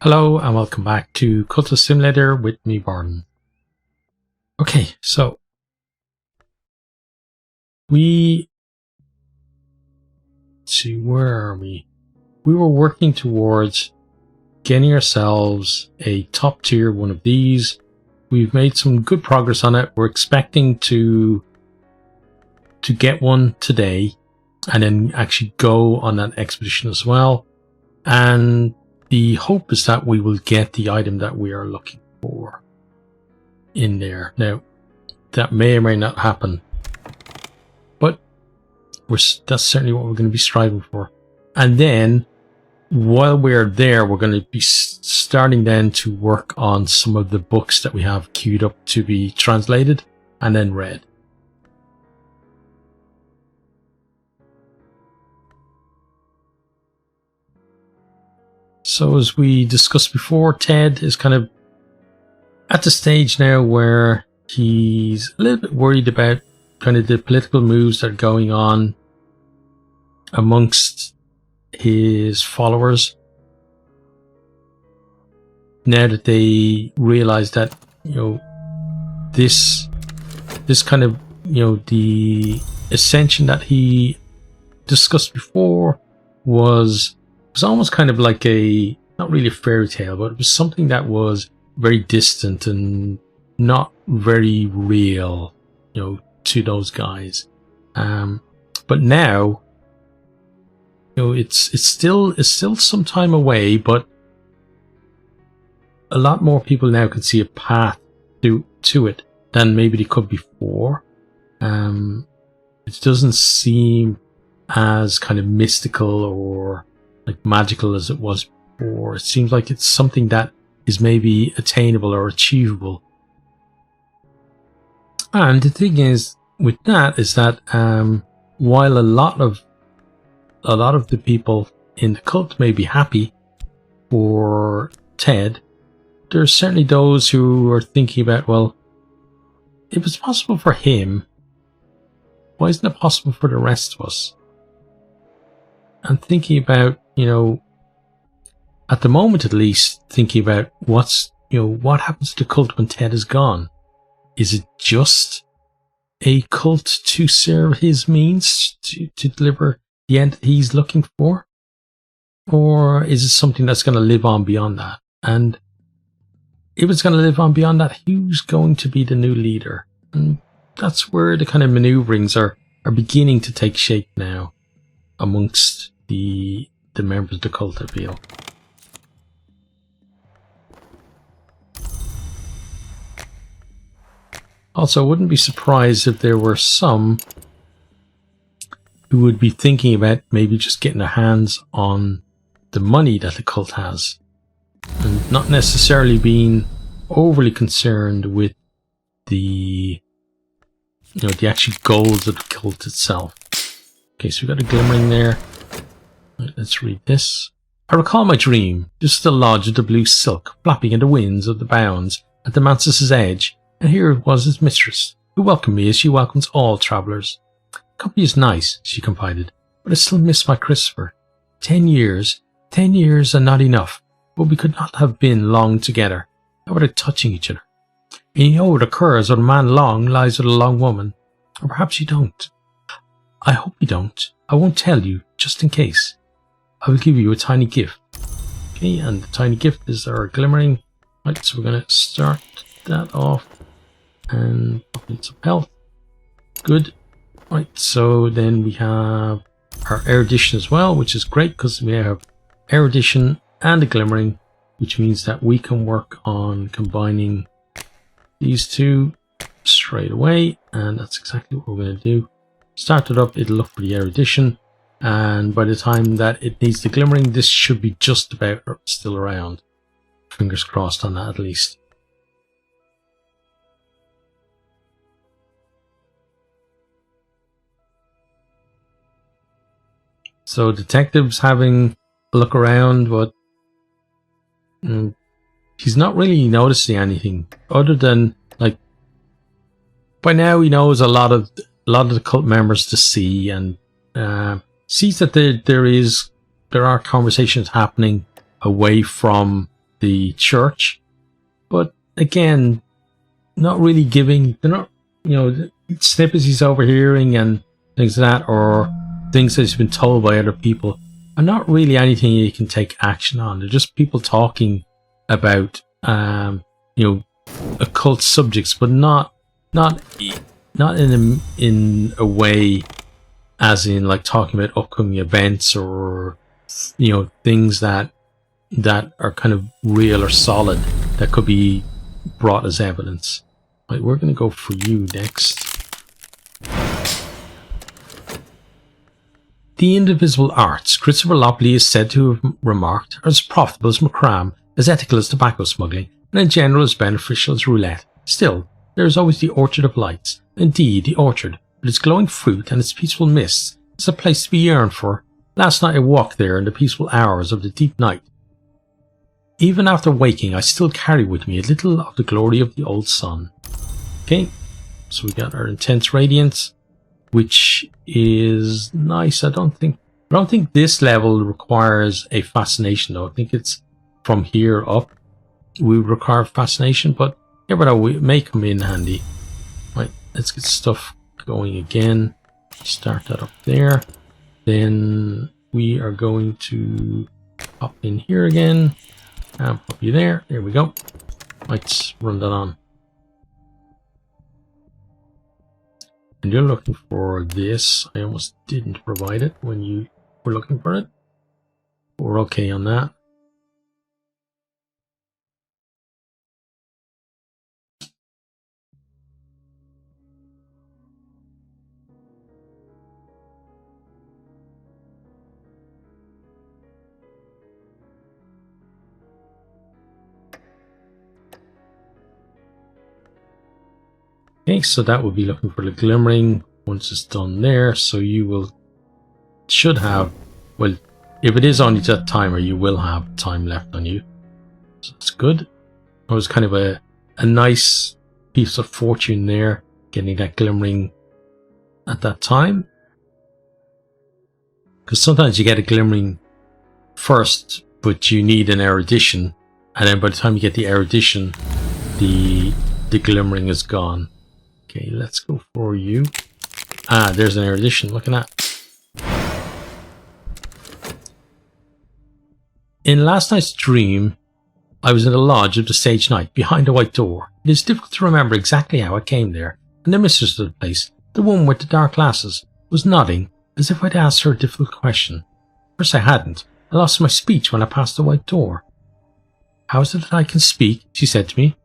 Hello and welcome back to Cultist Simulator with me, Barton. Okay, so let's see, where are we? We were working towards getting ourselves a top tier one of these. We've made some good progress on it. We're expecting to get one today and then actually go on that expedition as well. And the hope is that we will get the item that we are looking for in there. Now, that may or may not happen, but that's certainly what we're going to be striving for. And then, while we're there, we're going to be starting then to work on some of the books that we have queued up to be translated and then read. So as we discussed before, Ted is kind of at the stage now where he's a little bit worried about kind of the political moves that are going on amongst his followers. Now that they realize that, this kind of, the ascension that he discussed before was almost kind of like not really a fairy tale, but it was something that was very distant and not very real, to those guys. But now, it's still some time away, but a lot more people now can see a path to it than maybe they could before. It doesn't seem as kind of mystical or like magical as it was before. It seems like it's something that is maybe attainable or achievable. And the thing is with that is that while a lot of the people in the cult may be happy for Ted, there's certainly those who are thinking about, well, if it's possible for him, why isn't it possible for the rest of us? And thinking about, at the moment at least, thinking about what happens to the cult when Ted is gone. Is it just a cult to serve his means, to deliver the end that he's looking for? Or is it something that's going to live on beyond that? And if it's going to live on beyond that, who's going to be the new leader? And that's where the kind of maneuverings are beginning to take shape now amongst the members of the cult, I feel. Also, I wouldn't be surprised if there were some who would be thinking about maybe just getting their hands on the money that the cult has and not necessarily being overly concerned with the actual goals of the cult itself. Okay, so we've got a glimmering there. Right, let's read this. I recall my dream, just the lodge of the blue silk, flapping in the winds of the bounds at the mansus's edge, and here was his mistress, who welcomed me as she welcomes all travellers. Company is nice, she confided, but I still miss my Christopher. 10 years and not enough, but we could not have been long together, without touching each other. And you know what occurs when a man long lies with a long woman, or perhaps you don't. I hope you don't. I won't tell you, just in case. I will give you a tiny gift. Okay, and the tiny gift is our glimmering. Right, so we're going to start that off. And some health. Good. Right, so then we have our erudition as well, which is great because we have erudition and a glimmering, which means that we can work on combining these two straight away. And that's exactly what we're going to do. Start it up, it'll look for the erudition, and by the time that it needs the glimmering, this should be just about still around. Fingers crossed on that at least. So detective's having a look around, but he's not really noticing anything other than, like, by now he knows a lot of the cult members to see, and sees that there are conversations happening away from the church. But again, not really giving, they're not, snippets he's overhearing and things like that, or things that he's been told by other people, are not really anything you can take action on. They're just people talking about, occult subjects, but not in a way as in like talking about upcoming events or things that are kind of real or solid that could be brought as evidence. Right, we're going to go for you next. The indivisible arts, Christopher Lopley is said to have remarked, are as profitable as macram, as ethical as tobacco smuggling, and in general as beneficial as roulette. Still, there is always the Orchard of Lights. Indeed, the orchard, with its glowing fruit and its peaceful mists, is a place to be yearned for. Last night I walked there in the peaceful hours of the deep night. Even after waking, I still carry with me a little of the glory of the old sun. Okay, so we got our intense radiance, which is nice. I don't think this level requires a fascination though. I think it's from here up we require fascination, but yeah, but it may come in handy. Right, let's get stuff going again. Start that up there. Then we are going to pop in here again and pop you there. There we go. Let's run that on. And you're looking for this. I almost didn't provide it when you were looking for it. We're okay on that. Okay, so that would be looking for the glimmering once it's done there. So you should have, well, if it is only that timer, you will have time left on you. So that's good. It was kind of a nice piece of fortune there, getting that glimmering at that time. Because sometimes you get a glimmering first, but you need an erudition. And then by the time you get the erudition, the glimmering is gone. Okay, let's go for you. Ah, there's an erudition. Look at that. In last night's dream, I was in the lodge of the Sage Knight, behind a white door. It is difficult to remember exactly how I came there, and the mistress of the place, the woman with the dark glasses, was nodding as if I'd asked her a difficult question. First I hadn't. I lost my speech when I passed the white door. How is it that I can speak? She said to me.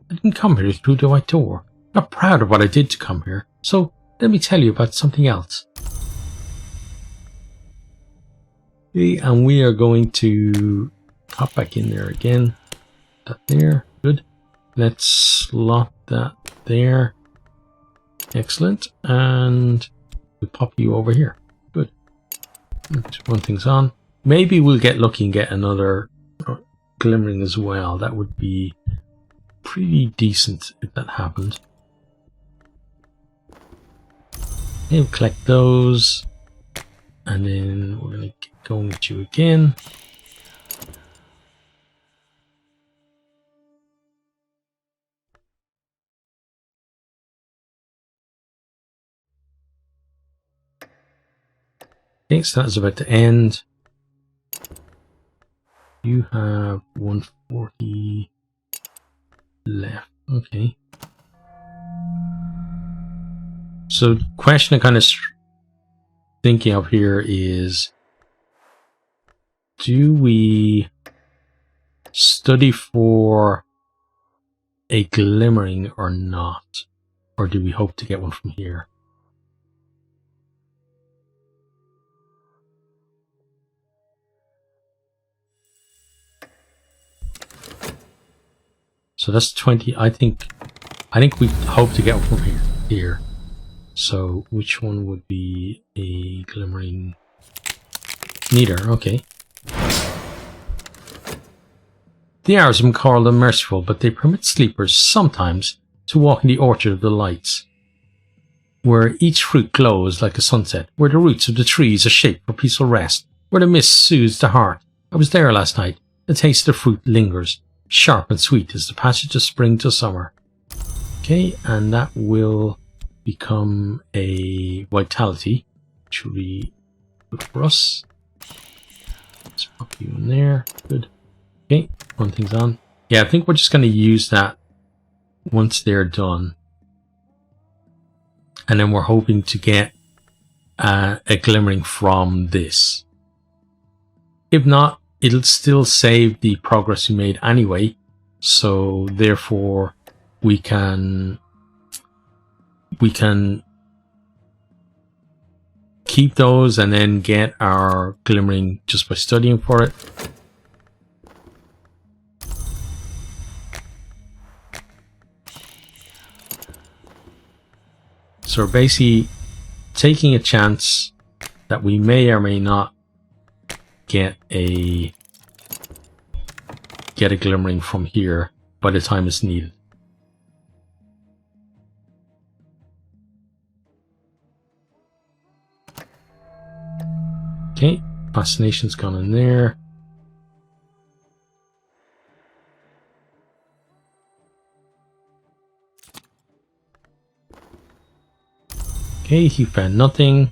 I didn't come here through the white door. I'm not proud of what I did to come here, so let me tell you about something else. Okay, and we are going to hop back in there again. That there, good. Let's slot that there. Excellent. And we'll pop you over here. Good. Let's run things on. Maybe we'll get lucky and get another glimmering as well. That would be pretty decent if that happened. Okay, we'll collect those. And then we're going to get going with you again. Okay, so that's about to end. You have 140 left. Okay. So the question I'm kind of thinking of here is, do we study for a glimmering or not? Or do we hope to get one from here? So that's 20. I think we hope to get one from here. So which one would be a glimmering? Neither. Okay. The hours have been called unmerciful, but they permit sleepers sometimes to walk in the orchard of the lights, where each fruit glows like a sunset, where the roots of the trees are shaped for peaceful rest, where the mist soothes the heart. I was there last night. The taste of fruit lingers, sharp and sweet as the passage of spring to summer. Okay, and that will become a vitality, which will be good for us. Let's pop you in there. Good. Okay, one thing's on. Yeah, I think we're just going to use that once they're done. And then we're hoping to get a glimmering from this. If not, it'll still save the progress we made anyway. So therefore, we can keep those and then get our glimmering just by studying for it. So we're basically taking a chance that we may or may not get a glimmering from here by the time it's needed. Okay, fascination's gone in there. Okay, he found nothing.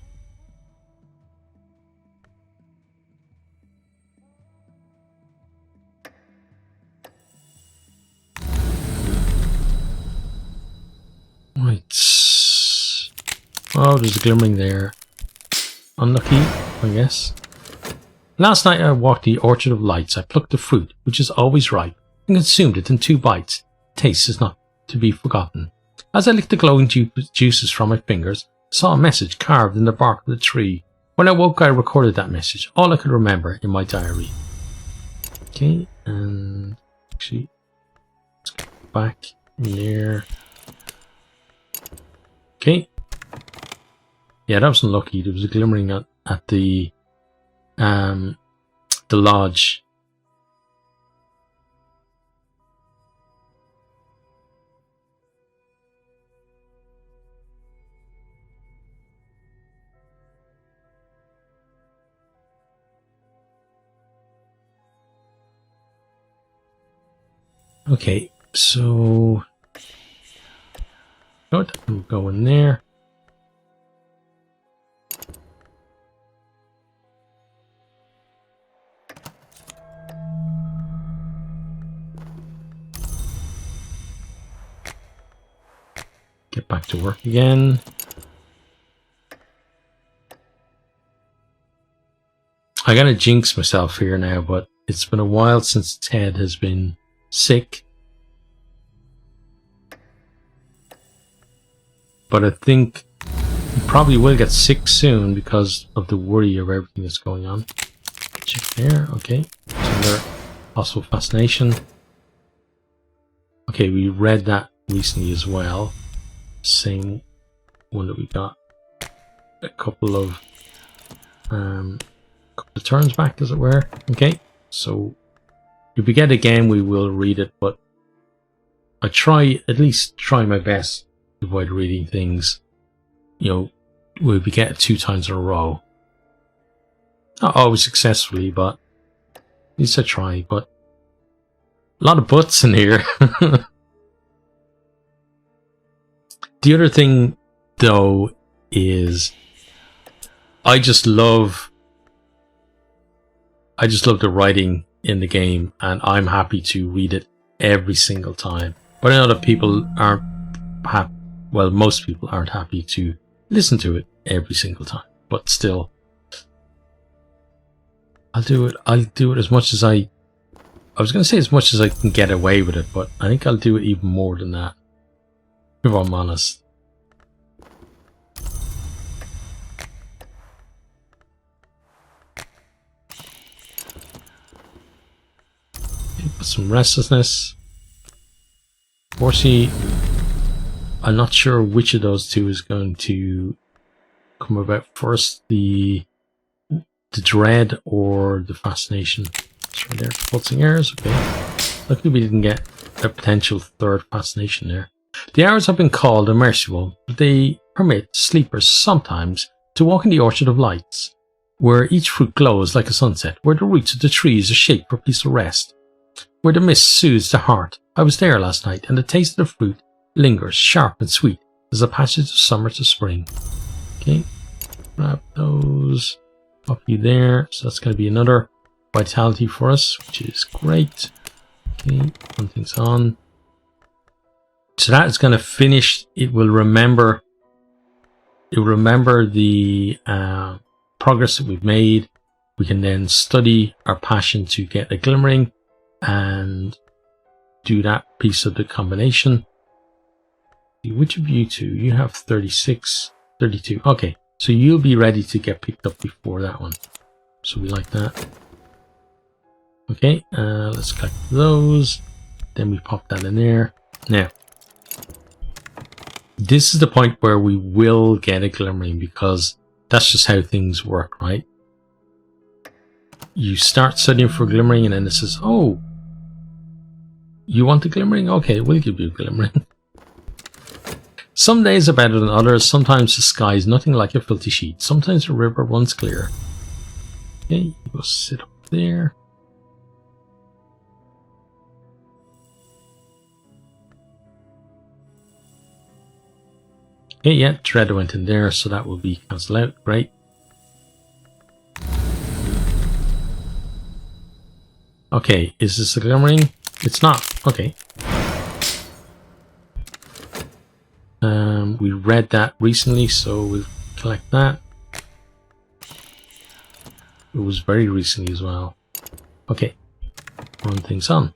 Right. Oh, there's a glimmering there. Unlucky, I guess. Last night I walked the Orchard of Lights. I plucked the fruit, which is always ripe, and consumed it in 2 bites. Taste is not to be forgotten. As I licked the glowing juices from my fingers, I saw a message carved in the bark of the tree. When I woke, I recorded that message, all I could remember, in my diary. Okay, and actually, let's go back in there. Okay. Yeah, that was unlucky. There was a glimmering at the lodge. Okay, so good. We'll go in there. Get back to work again. I gotta jinx myself here now, but it's been a while since Ted has been sick. But I think he probably will get sick soon because of the worry of everything that's going on. Check there, okay. Another possible fascination. Okay, we read that recently as well. Same one that we got a couple of turns back, as it were. Okay, so if we get it again, we will read it, but I at least try my best to avoid reading things, you know, where we get it 2 times in a row. Not always successfully, but at least I try. But a lot of buts in here. The other thing, though, is I just love the writing in the game, and I'm happy to read it every single time. But I know that people aren't happy. Well, most people aren't happy to listen to it every single time. But still, I'll do it. I'll do it as much as I was going to say as much as I can get away with it, but I think I'll do it even more than that, if I'm honest. Put some restlessness. Horsey, I'm not sure which of those two is going to come about first, the dread or the fascination. It's right there, pulsing airs. Okay, luckily we didn't get a potential third fascination there. The hours have been called unmerciful, but they permit sleepers sometimes to walk in the Orchard of Lights. where each fruit glows like a sunset, where the roots of the trees are shaped for peaceful rest, where the mist soothes the heart. I was there last night, and the taste of the fruit lingers, sharp and sweet, as the passage of summer to spring. Okay, grab those. Pop you there. So that's going to be another vitality for us, which is great. Okay, one thing's on. So that is going to finish. It will remember. It will remember the progress that we've made. We can then study our passion to get a glimmering and do that piece of the combination. Which of you two? You have 36, 32. Okay, so you'll be ready to get picked up before that one. So we like that. Okay, let's collect those. Then we pop that in there. Now, this is the point where we will get a glimmering, because that's just how things work, right? You start studying for glimmering, and then it says, oh, you want a glimmering? Okay, we'll give you a glimmering. Some days are better than others. Sometimes the sky is nothing like a filthy sheet. Sometimes the river runs clear. Okay, you go sit up there. Okay, yeah, Dread went in there, so that will be cancelled out. Great. Okay, is this a glimmering? It's not. Okay. We read that recently, so we'll collect that. It was very recently as well. Okay, run things on.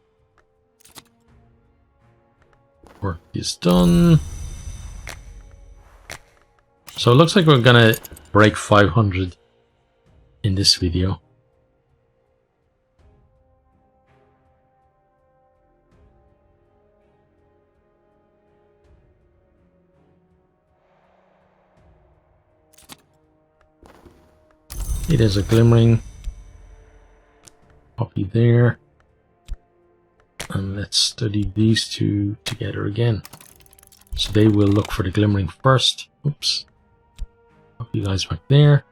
Work is done. So it looks like we're gonna break 500 in this video. It is a glimmering. Copy there. And let's study these two together again. So they will look for the glimmering first. Oops. Pop you guys back there.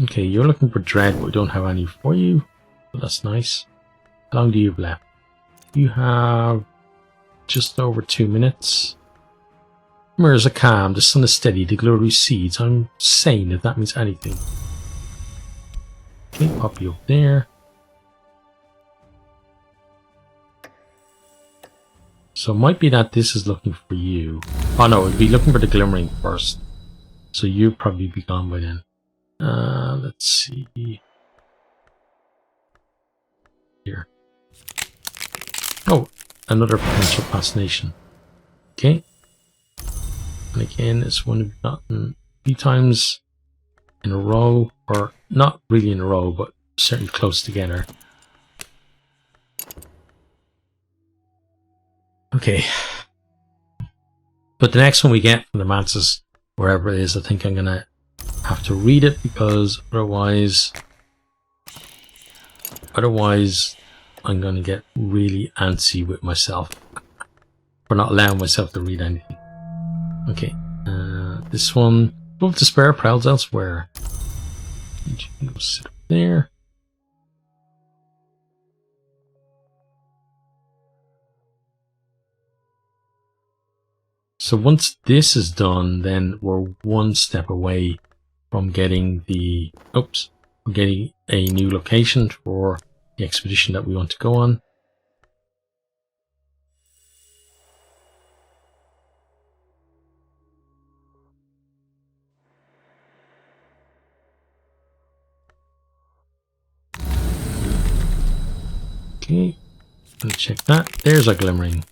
Okay, you're looking for Dread, but we don't have any for you. But that's nice. How long do you have left? You have just over 2 minutes. Mirrors are calm, the sun is steady, the glow recedes. I'm sane, if that means anything. Okay, pop you up there. So it might be that this is looking for you. Oh no, it'd be looking for the glimmering first. So you'll probably be gone by then. Let's see. Here. Oh, another potential fascination. Okay. And again, it's one we've gotten a few times in a row, or not really in a row, but certainly close together. Okay. But the next one we get from the Mantis, wherever it is, I think I'm gonna have to read it, because otherwise I'm gonna get really antsy with myself for not allowing myself to read anything. Okay, this one, full of despair, prowls elsewhere. You go sit up there. So once this is done, then we're one step away from getting the, getting a new location for the expedition that we want to go on. Okay, let's check that. There's a glimmering.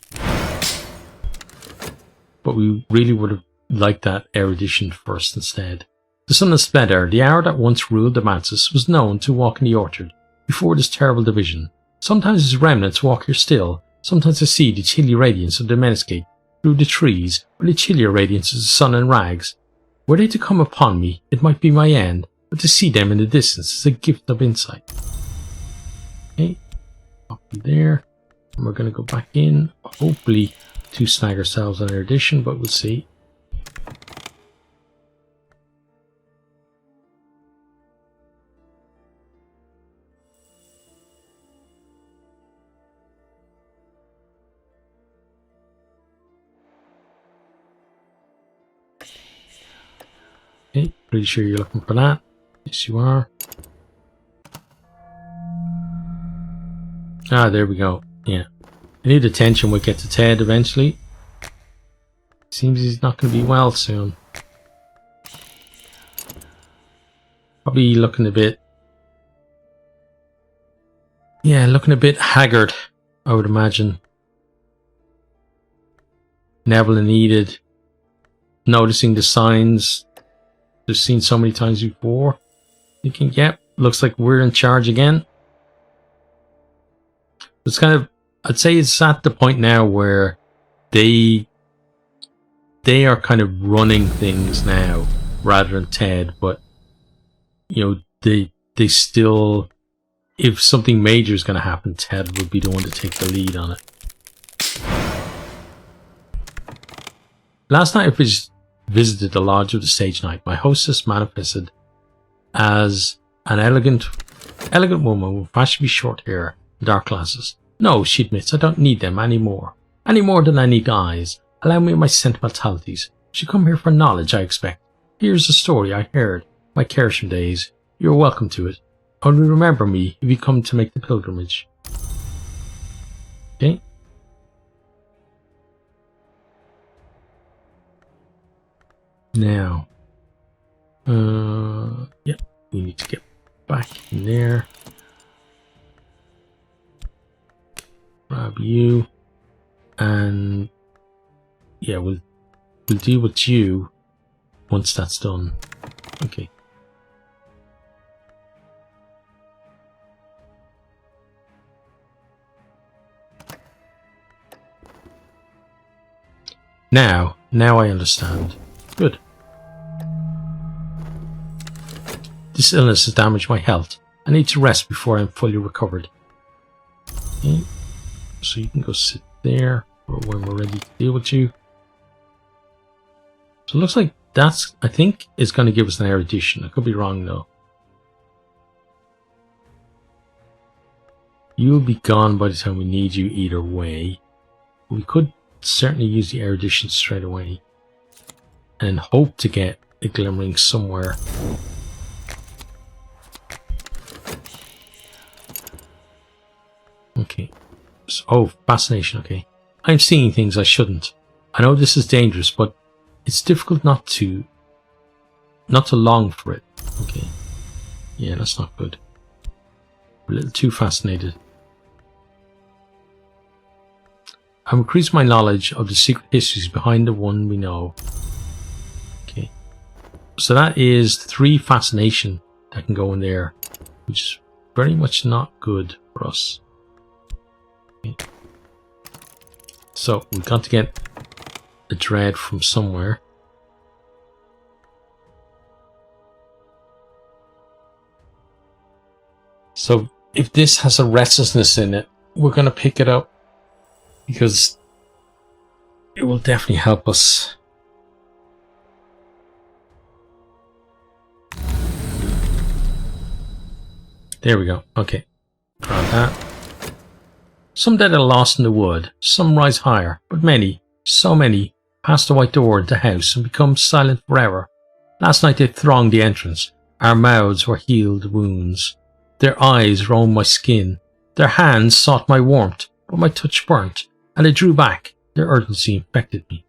But we really would have liked that erudition first instead. The sunless splendor, the hour that once ruled the Mantis, was known to walk in the orchard before this terrible division. Sometimes its remnants walk here still. Sometimes I see the chilly radiance of the Menescape through the trees, or the chillier radiance of the sun and rags. Were they to come upon me, it might be my end, but to see them in the distance is a gift of insight. Okay, copy there. And we're going to go back in, hopefully to snag ourselves an erudition, but we'll see. Okay, pretty sure you're looking for that. Yes, you are. Ah, there we go. Yeah. I need attention. We'll get to Ted eventually. Seems he's not going to be well soon. Probably looking a bit... Yeah, looking a bit haggard, I would imagine. Neville and Enid, noticing the signs they've seen so many times before. Thinking, yep, looks like we're in charge again. It's kind of... I'd say it's at the point now where they are kind of running things now rather than Ted, but you know, they still, if something major is going to happen, Ted would be the one to take the lead on it. Last night I visited the lodge of the stage knight. My hostess manifested as an elegant woman with fashionably short hair and dark glasses. No, she admits, I don't need them anymore. Any more than I need eyes. Allow me my sentimentalities. She come here for knowledge, I expect. Here's a story I heard. My Carisham days. You're welcome to it. Only remember me if you come to make the pilgrimage. Okay. Now. Yeah. We need to get back in there. Grab you. And yeah, we'll deal with you once that's done. Okay. Now I understand. Good. This illness has damaged my health. I need to rest before I'm fully recovered. Okay. So you can go sit there when we're ready to deal with you. So it looks like that's, I think, is going to give us an erudition. I could be wrong though. You'll be gone by the time we need you either way. We could certainly use the erudition straight away and hope to get a glimmering somewhere. Okay. So, oh, fascination. Okay. I'm seeing things I shouldn't. I know this is dangerous, but it's difficult not to long for it. Okay. Yeah, that's not good. We're a little too fascinated. I'm increasing my knowledge of the secret histories behind the one we know. Okay. So that is 3 fascination that can go in there, which is very much not good for us. Okay. So we've got to get a dread from somewhere. So if this has a restlessness in it, we're going to pick it up because it will definitely help us. There we go. Okay. Grab that. Some dead are lost in the wood, some rise higher, but many, so many, pass the white door into the house and become silent forever. Last night they thronged the entrance. Our mouths were healed wounds. Their eyes roamed my skin. Their hands sought my warmth, but my touch burnt, and I drew back. Their urgency infected me.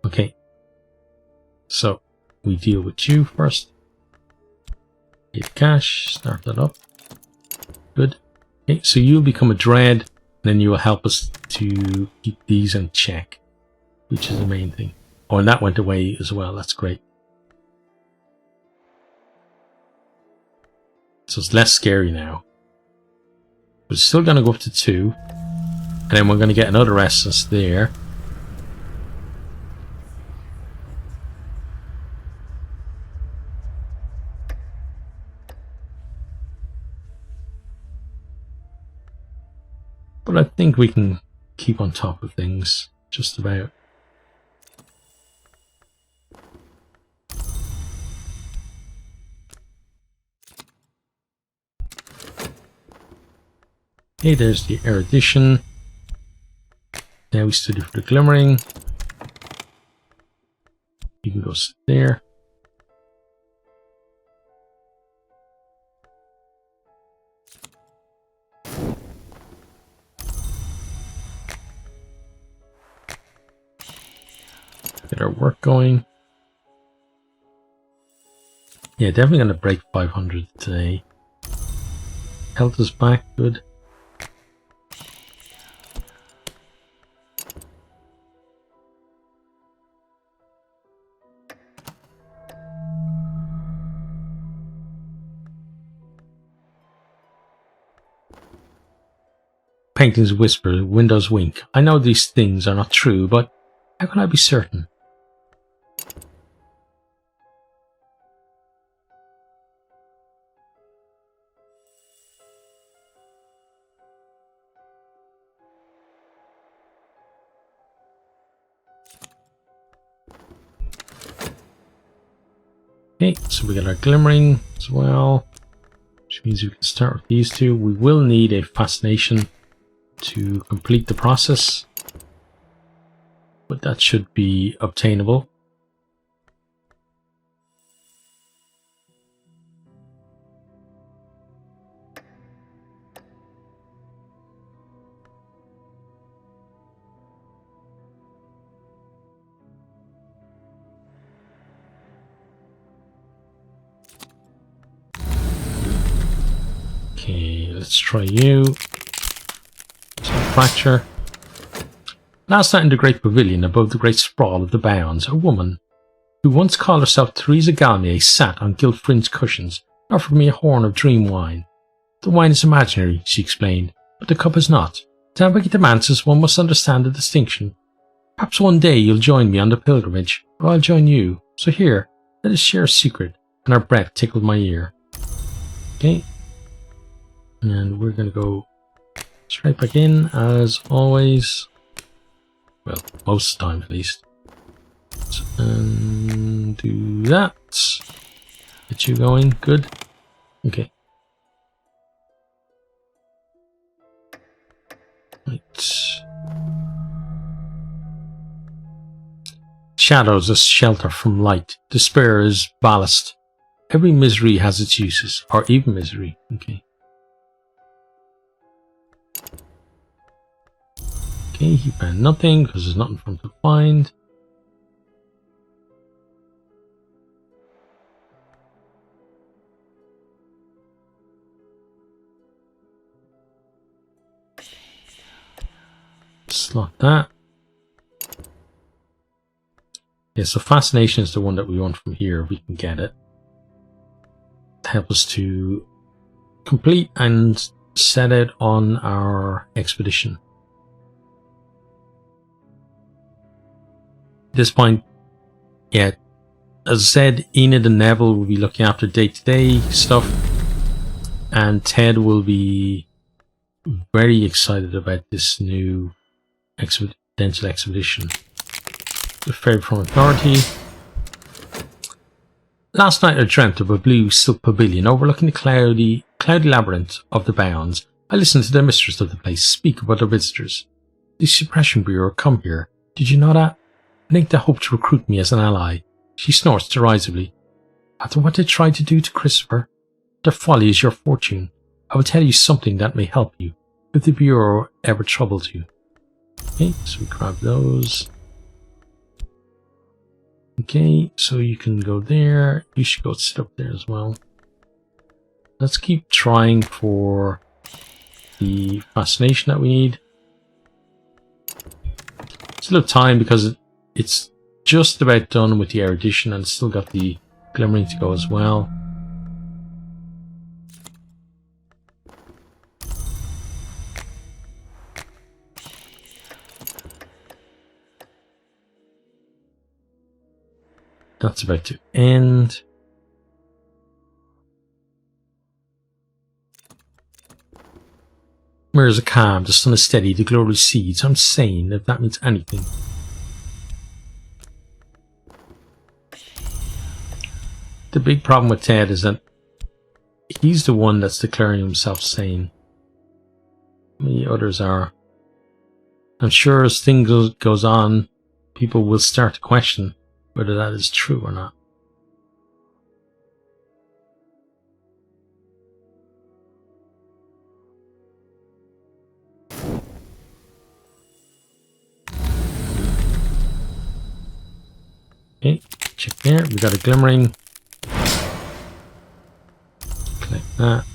Okay. So, we deal with you first. Get cash, start that up. Good. Okay, so you'll become a dread, and then you will help us to keep these in check, which is the main thing. Oh, and that went away as well. That's great. So it's less scary now. We're still going to go up to 2, and then we're going to get another restless there. But I think we can keep on top of things, just about. Okay, there's the erudition. Now we study for the glimmering. You can go sit there. Get our work going. Yeah, definitely going to break 500 today. Health is back, good. Paintings whisper, windows wink. I know these things are not true, but how can I be certain? Okay, so we got our glimmering as well, which means we can start with these two. We will need a fascination to complete the process, but that should be obtainable. Okay, let's try you. Fracture. Last night in the great pavilion above the great sprawl of the bounds, a woman, who once called herself Theresa Galmier, sat on gilt-fringed cushions and offered me a horn of dream wine. The wine is imaginary, she explained, but the cup is not. To navigate the mantis, one must understand the distinction. Perhaps one day you'll join me on the pilgrimage, or I'll join you. So here, let us share a secret. And her breath tickled my ear. Okay. And we're going to go straight back in, as always. Well, most of the time at least. And do that. Get you going. Good. Okay. Right. Shadows as shelter from light. Despair is ballast. Every misery has its uses, or even misery. Okay. Okay, he found nothing because there's nothing for him to find. Slot that. Yeah, so fascination is the one that we want from here. We can get it. Help us to complete and set out on our expedition. At this point, yeah, as I said, Enid and Neville will be looking after day-to-day stuff, and Ted will be very excited about this new potential expedition. The Fairy from Authority. Last night I dreamt of a blue silk pavilion overlooking the cloudy labyrinth of the bounds. I listened to the mistress of the place speak of other visitors. The Suppression Bureau come here. Did you know that? I think they hope to recruit me as an ally. She snorts derisively. After what they tried to do to Christopher, their folly is your fortune. I will tell you something that may help you, if the Bureau ever troubles you. Okay, so we grab those. Okay, so you can go there. You should go sit up there as well. Let's keep trying for the fascination that we need. It's a little time because it's just about done with the erudition and still got the glimmering to go as well. That's about to end. Mirrors are calm, the sun is steady, the glow recedes. I'm sane, if that means anything. The big problem with Ted is that he's the one that's declaring himself sane. The others are. I'm sure as things goes on, people will start to question whether that is true or not. Okay, check there. We got a glimmering. Collect that.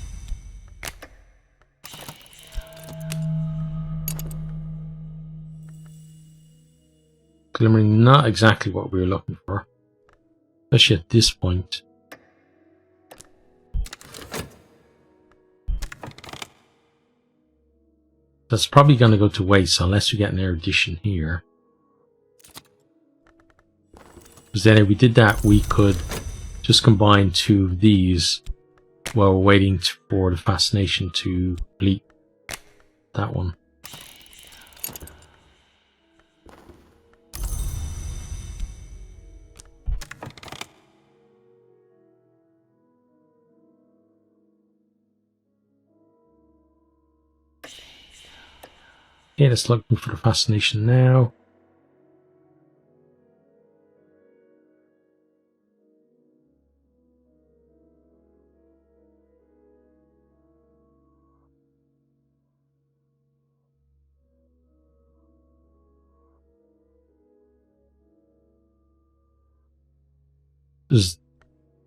Glimmering, not exactly what we were looking for, especially at this point. That's probably going to go to waste unless we get an erudition here. Because then if we did that, we could just combine two of these while we're waiting for the fascination to complete that one. Okay, let's look for the fascination now. There's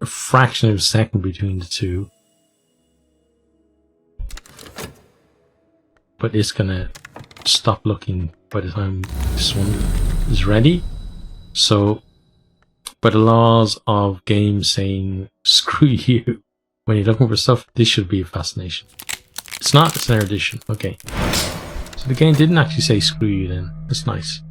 a fraction of a second between the two. But it's gonna stop looking by the time this one is ready. So, by the laws of games saying screw you when you're looking for stuff, this should be a fascination. It's not, it's an erudition. Okay. So the game didn't actually say screw you then. That's nice.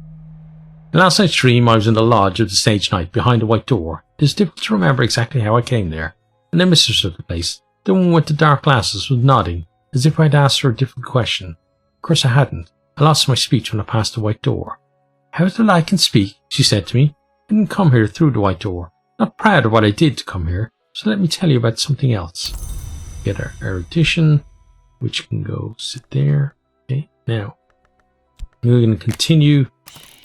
In last night's dream, I was in the lodge of the stage knight behind a white door. It is difficult to remember exactly how I came there. And the mistress of the place, the woman with the dark glasses, was nodding, as if I'd asked her a different question. Of course I hadn't. I lost my speech when I passed the white door. How is it I can speak? She said to me. I didn't come here through the white door. Not proud of what I did to come here, so let me tell you about something else. Get our erudition, which can go sit there. Okay, now we're going to continue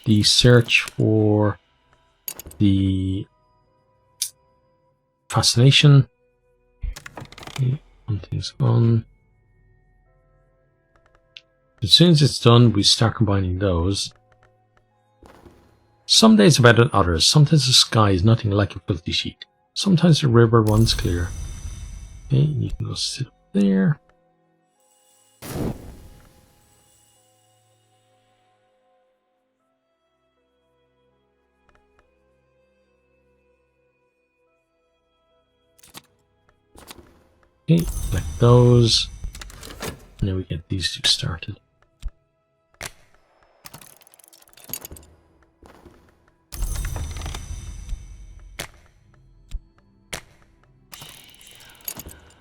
the search for the fascination. Okay, one thing's on. As soon as it's done, we start combining those. Some days are better than others. Sometimes the sky is nothing like a filthy sheet. Sometimes the river runs clear. Okay, you can go sit up there. Okay, like those. And then we get these two started.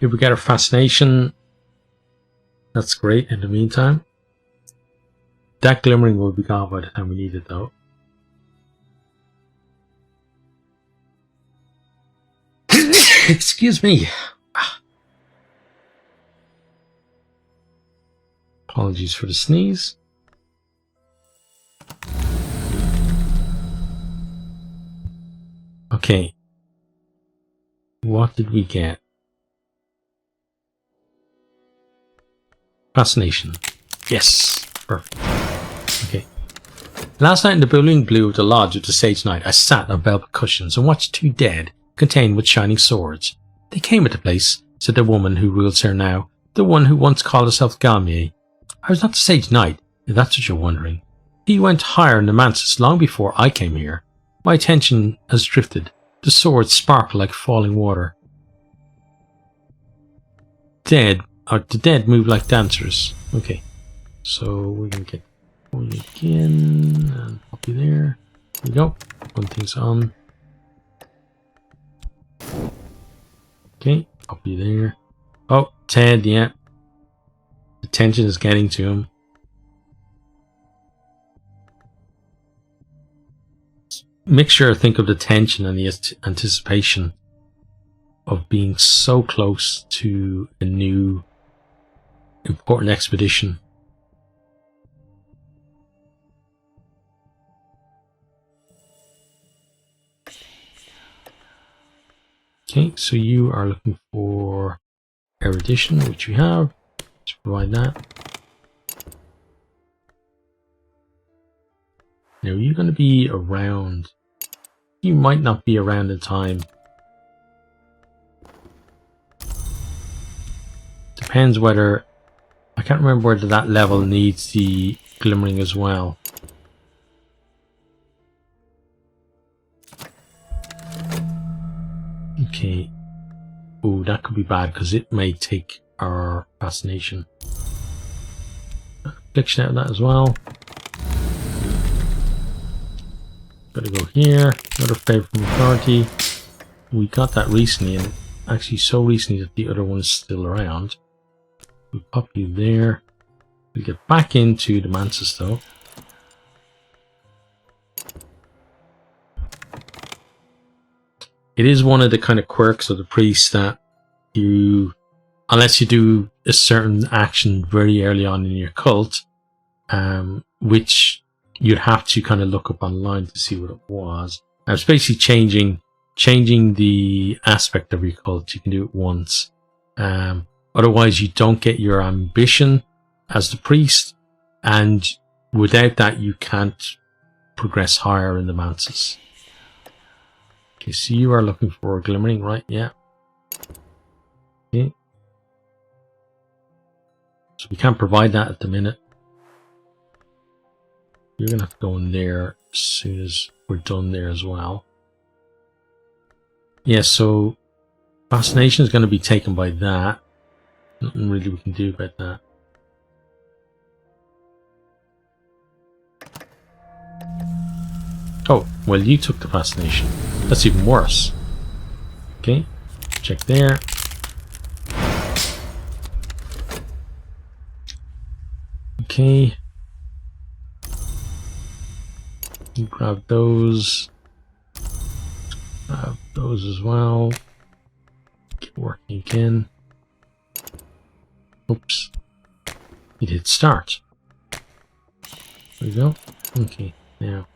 Here we get our fascination. That's great in the meantime. That glimmering will be gone by the time we need it though. Excuse me. Apologies for the sneeze. Okay. What did we get? Fascination. Yes. Perfect. Okay. Last night in the billowing blue of the lodge of the sage knight, I sat on velvet cushions and watched two dead, contained with shining swords. They came at the place, said the woman who rules here now, the one who once called herself Galmier. I was not the sage knight, if that's what you're wondering. He went higher in the mantis long before I came here. My attention has drifted. The swords sparkle like falling water. The dead move like dancers. Okay, so we're gonna get going again and pop you there. There we go. One thing's on. Okay, pop you there. Oh, Ted, yeah. The tension is getting to him. Make sure to think of the tension and the anticipation of being so close to a new important expedition Okay, so you are looking for erudition, which we have. Let's provide that. Now, are you going to be around? You might not be around in time. Depends whether... I can't remember whether that level needs the glimmering as well. Okay. Oh, that could be bad because it may take our fascination. Affliction out of that as well. Gotta go here. Another favor from authority. We got that recently, and actually so recently that the other one is still around. We'll pop you there. We'll get back into the Mantis though. It is one of the kind of quirks of the priest that you, unless you do a certain action very early on in your cult, which you'd have to kind of look up online to see what it was. It's basically changing the aspect of your cult. You can do it once. Otherwise, you don't get your ambition as the priest, and without that, you can't progress higher in the Mantis. Okay, so you are looking for a glimmering, right? Yeah. Okay. So we can't provide that at the minute. You're going to have to go in there as soon as we're done there as well. Yeah, so fascination is going to be taken by that. Nothing really we can do about that. Oh, well, you took the fascination. That's even worse. Okay, check there. Okay. You grab those. Grab those as well. Get working again. Oops. It hit start. There we go. Okay, now.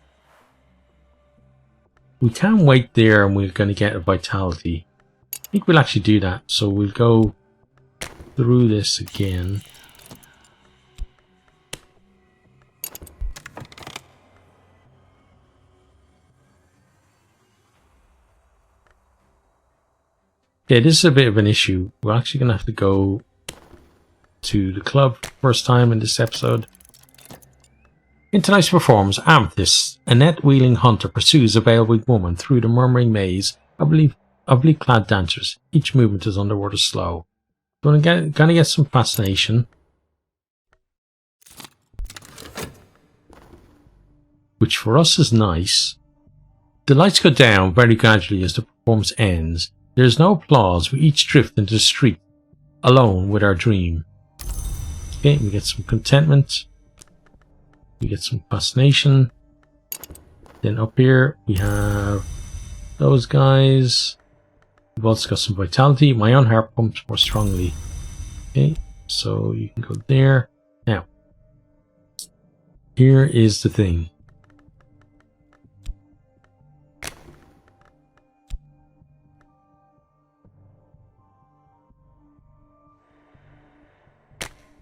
We can wait there and we're going to get a vitality. I think we'll actually do that. So we'll go through this again. Yeah, this is a bit of an issue. We're actually going to have to go to the club first time in this episode. In tonight's performance, Amethyst, a net-wheeling hunter, pursues a veiled woman through the murmuring maze of oblique-clad dancers. Each movement is underwater slow. So I'm gonna get some fascination, which for us is nice. The lights go down very gradually as the performance ends. There is no applause. We each drift into the street, alone with our dream. Okay, we get some contentment. We get some fascination. Then up here we have those guys. We've also got some vitality. My own heart pumps more strongly. Okay, so you can go there. Now, here is the thing.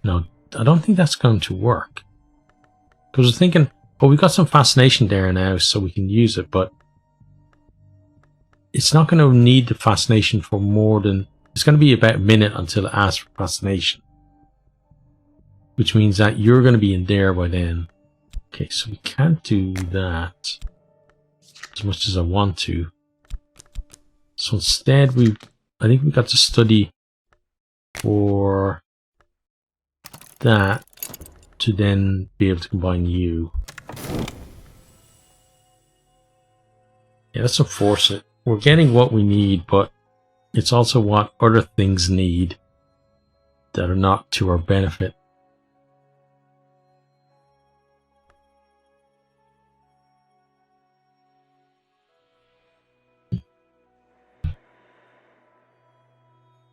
No, I don't think that's going to work. Because I was thinking, oh, we got some fascination there now, so we can use it, but it's not going to need the fascination for more than... It's going to be about a minute until it asks for fascination. Which means that you're going to be in there by then. Okay, so we can't do that as much as I want to. So instead, I think we got to study for that to then be able to combine you. Yeah, let's enforce it. We're getting what we need, but it's also what other things need that are not to our benefit.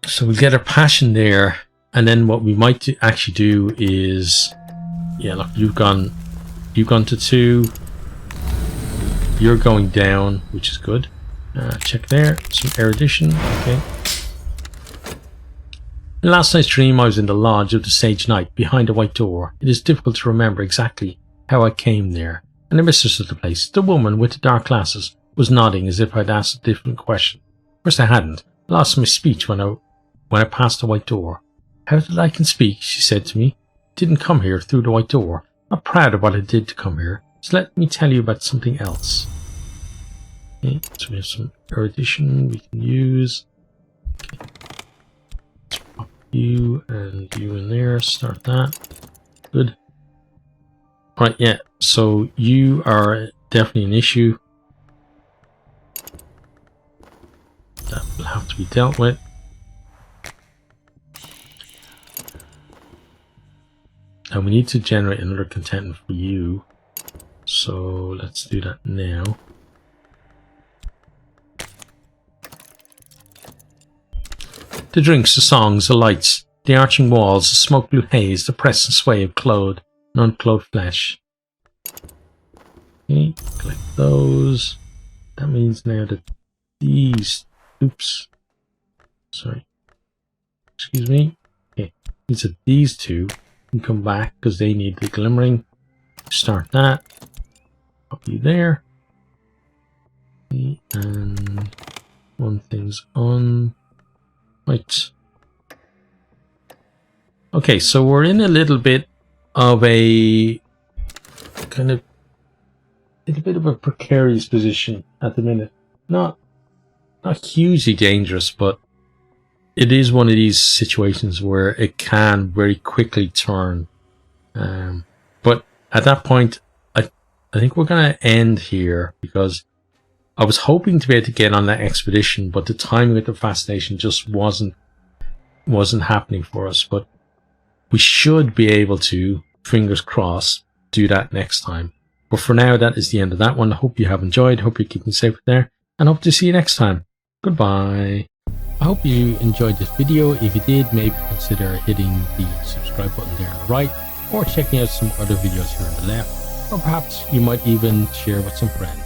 So we get our passion there, and then what we might actually do is, yeah, look, you've gone to 2. You're going down, which is good. Check there. Some erudition. Okay. In last night's dream, I was in the lodge of the Sage Knight, behind a white door. It is difficult to remember exactly how I came there. And the mistress of the place, the woman with the dark glasses, was nodding as if I'd asked a different question. Of course I hadn't. I lost my speech when I passed the white door. How did I can speak, she said to me. Didn't come here through the white door. Not proud of what I did to come here. So let me tell you about something else. Okay, so we have some erudition we can use. Okay. Let's pop you and you in there. Start that. Good. Right, yeah. So you are definitely an issue. That will have to be dealt with. And we need to generate another contentment for you. So let's do that now. The drinks, the songs, the lights, the arching walls, the smoke blue haze, the press and sway of clothed and unclothed flesh. Okay, collect those. That means now that these, oops, sorry, excuse me. Okay, means that these two can come back because they need the glimmering. Start that. Pop you there. Okay, and one thing's on. Right. Okay, so we're in a little bit of a precarious position at the minute. Not hugely dangerous, but it is one of these situations where it can very quickly turn. But at that point, I think we're going to end here because I was hoping to be able to get on that expedition, but the timing of the fascination just wasn't happening for us. But we should be able to, fingers crossed, do that next time. But for now, that is the end of that one. I hope you have enjoyed. Hope you're keeping safe there, and hope to see you next time. Goodbye. I hope you enjoyed this video. If you did, maybe consider hitting the subscribe button there on the right, or checking out some other videos here on the left, or perhaps you might even share with some friends.